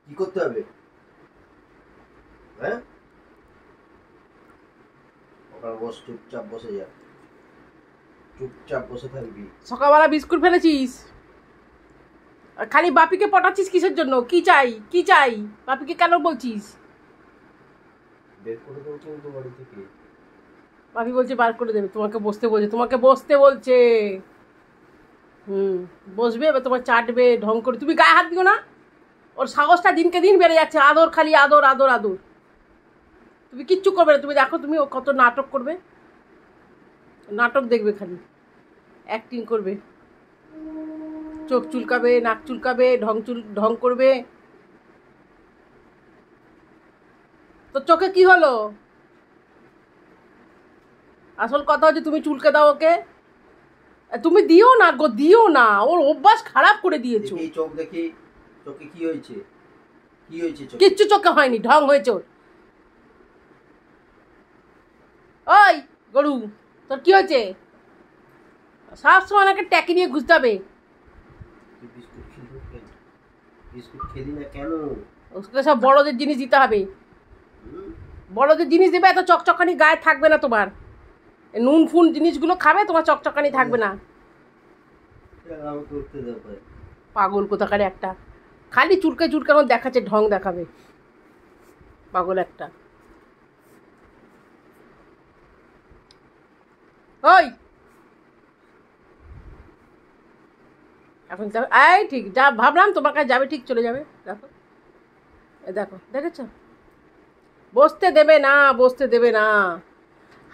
কি করতে হবে? হ্যাঁ, ওখানে বস, চুপচাপ বসে যা, চুপচাপ বসে থাকবি। সকালবেলা বিস্কুট ফেলেছিস, আর খালি বাপিকে পটাচ্ছিস কিসের জন্য? কি চাই, কি চাই? বাপিকে কেন বলছিস? বের করে দেবো কিন্তু বাড়ি থেকে। বাপি বলছে বার করে দেবে, তোমাকে বসতে বলছে, তোমাকে বসতে বলছে। বসবে, এবার তোমার চাটবে ঢং করে। তুমি গায়ে হাত দিও না। ওর সাহসটা দিনকে দিন বেড়ে যাচ্ছে। আদর, খালি আদর আদর আদর। তুমি কিচ্ছু করবে না। তুমি দেখো, তুমি ও কত নাটক করবে, নাটক দেখবে, খালি অ্যাক্টিং করবে, চোখ চুলকাবে, নাক চুলকাবে, ঢং করবে। তো চোখে কি হলো? আসল কথা হচ্ছে তুমি চুলকে দাও ওকে। তুমি দিও না গো, দিও না। ওর অভ্যাস খারাপ করে দিয়েছো। দেখি চোখ, দেখি চোখে কি হয়েছে, কি হয়েছে চোখে? কিচ্ছু চোখে হয়নি, ঢং হয়েছে ওর। ওই গরু, তোর কি হয়েছে? সবসময় ওনাকে ট্যাকি নিয়ে ঘুরতে হবে। বিস্কুট খেলি না কেন? ওকে সব বড়দের জিনিস দিতে হবে। বড়দের জিনিস দেবে, এত চকচকানি গায়ে থাকবে না তোমার। নুন ফুন জিনিসগুলো খাবে, তোমার চকচকানি থাকবে না। পাগল কোথাকারে একটা, খালি চুলকে চুলকে আমার দেখাচ্ছে, ঢং দেখাবে, পাগল একটা। ওই এখন এই ঠিক যা ভাবলাম তোমার কাছে যাবে, ঠিক চলে যাবে। দেখো, দেখো, দেখেছ? বসতে দেবে না, বসতে দেবে না।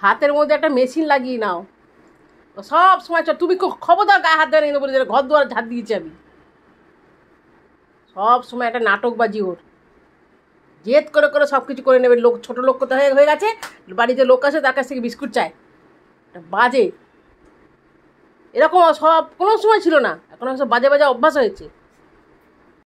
হাতের মধ্যে একটা মেশিন লাগিয়ে নাও, সব সময় তুমি খবরদার গায়ে হাত দেওয়া বলে ঘর দুয়ার ঝাড় দিয়েছি আমি। সব সময় একটা নাটকবাজি ওর। জেদ করে করে সব কিছু করে নেবে। লোক, ছোট লোক কোথায় হয়ে গেছে, বাড়িতে লোক আসে তার কাছ থেকে বিস্কুট চায়। বাজে, এরকম সব কোনো সময় ছিল না, এখন সব বাজে বাজে অভ্যাস হয়েছে।